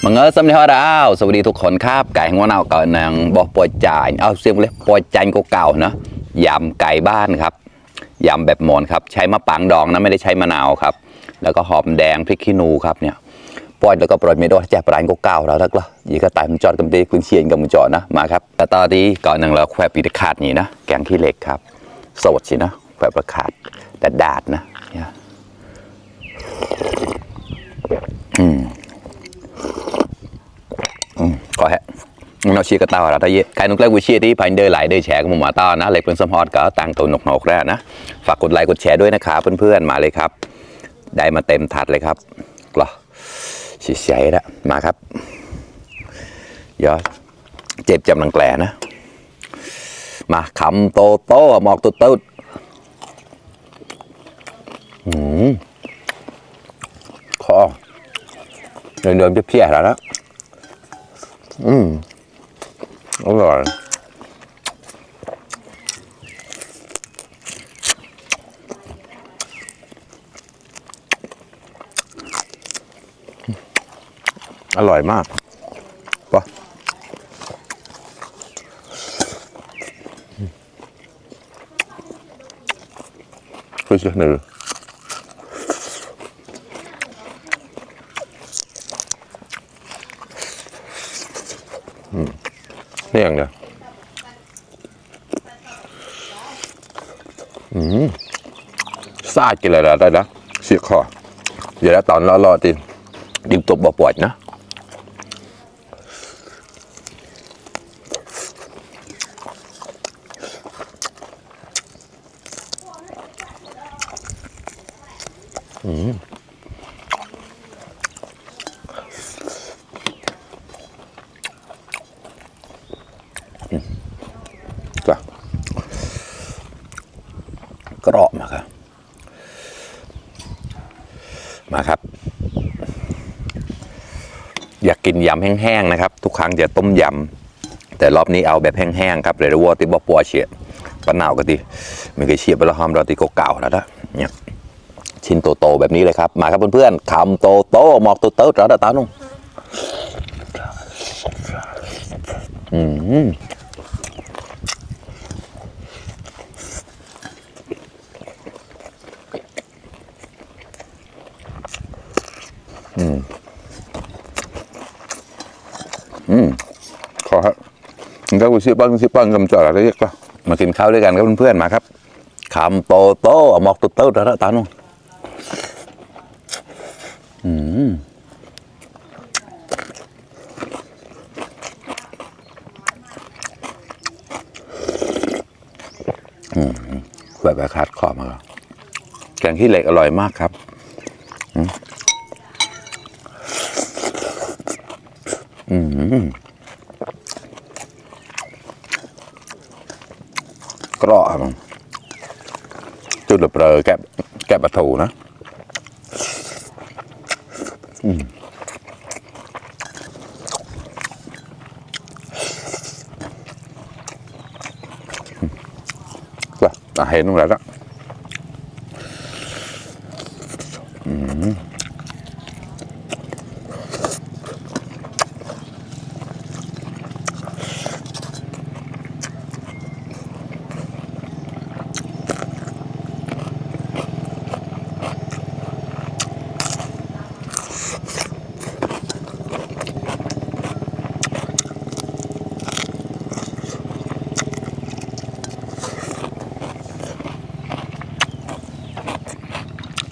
มังเออสำเนียงดาวสวัสดีทุกคนครับไก่หัวเน่าก่อนนางบอกปอยจ่ายเอาเสียงเลยปอยจ่ายเก่าๆนะยำไก่บ้านครับยำแบบหมอนครับใช้มะปางดองนะไม่ได้ใช้มะนาวครับแล้วก็หอมแดงพริกขี้หนูครับเนี่ยปอยแล้วก็ปล่อยไม่ได้แจกปลายเก่าๆแล้วก็ยี่ก็ตายมันจอดกันไปคุณเชียนกับมันจอดนะมาครับแต่ตอนนี้ก่อนหนึ่งเราแควปีตะขาดนี่นะแกงขี้เหล็กครับสดสินะแควประขาดแต่ดาดนะcó hết nó chia cái tàu là ta cái nó lấy chia đi phải đời lại đời trẻ của một taoนะเล็กเป็นสมฮอตก็ตั้งตัวหนกๆแล้วนะฝากกดไลค์กดแชร์ด้วยนะครับเพื่อนๆมาเลยครับได้มาเต็มถาดเลยครับกล่อเสียแล้วมาครับเดี๋ยวเจ็บจำลังแกลนะมาคำโตโต้หมอกตุ๊ดตุ๊ดคอเดินเพี้ยๆแล้วนะอร่อยอร่อยมากปะคือจะหนึ่งนี่อย่างเดียวซากินอะไรได้นะเสียคอเดี๋ยวตอนรอตีดิบตบบ่ปวดนะกรอบมาครับมาครับอยากกินยำแห้งๆนะครับทุกครั้งจะต้มยำแต่รอบนี้เอาแบบแห้งๆครับเรดวอติบปัวเฉียปะนาวก็ดีมันก็เฉียบไปละหอมรอติเก่าๆแล้วนะเนี่ยชิ้นโตๆแบบนี้เลยครับมาครับเพื่อนๆคำโตๆหมอกโตๆแล้วตาหนุ่มขอครับก็กูเสียบ้างกำจัดอะไรเรียกป่ะมากินข้าวด้วยกันครับเพื่อนๆมาครับคำโตหมอกโตๆแล้วตาหนุ่มแบบขาดขอบมาแล้วแกงขี้เหล็กอร่อยมากครับกรอบจุดเปลือกแกะปลาทูนะเห็นตรงไหนละ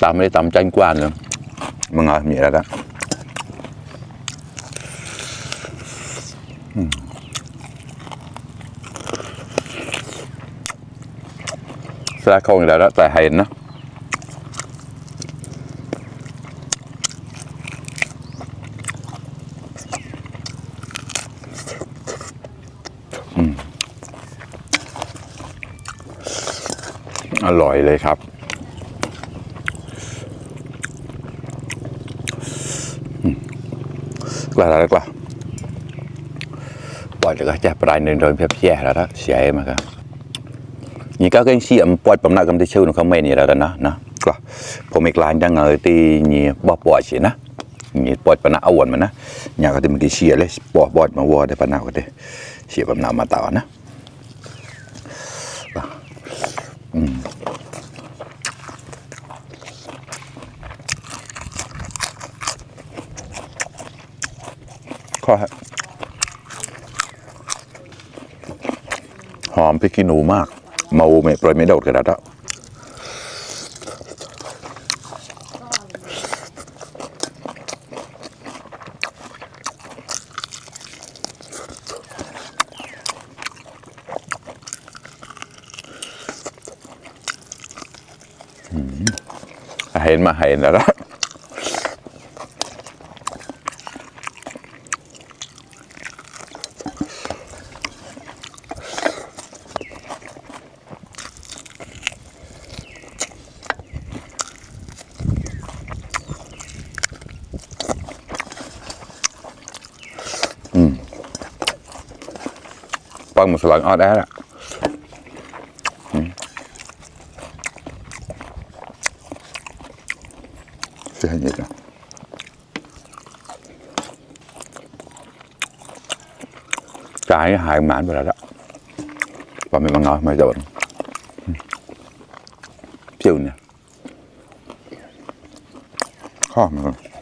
ตามไม่ได้ตามใจกว้านเลยมึงมีอะไรละสลากคงอยู่แล้วแต่เห็นนะอร่อยเลยครับกว่าแล้วกว่าปล่อยแล้วก็จะปลายหนึ่งโดนเพียบแย่แล้วนะเสียมาครับนี่ก็cái xiêmปล่อยผมนักกำที่ชื่อของเขาไม่นี่แล้วนะก็ผมอีกลายดังเงยตีนี่บ่ปล่อยสินะ นี่ปอดปะนะเอาวนมันนะอยากก็จะมันกี่เชียเลยปอดบอดมาวอได้ปะนาวก็ได้เชียปะนาวมาต่อนะข้อหอมพริกขี้หนูมากเมาไม่ปล่อยไม่โดดกระดาษเห็นมาเห็นแล้วปังหมูสลัดออดได้ละเสียเยอะนะจ่ายหายหมานไปแล้วละปลาไม่บางเงาไม่โดนเปรี้ยวเนี่ยข้อมัน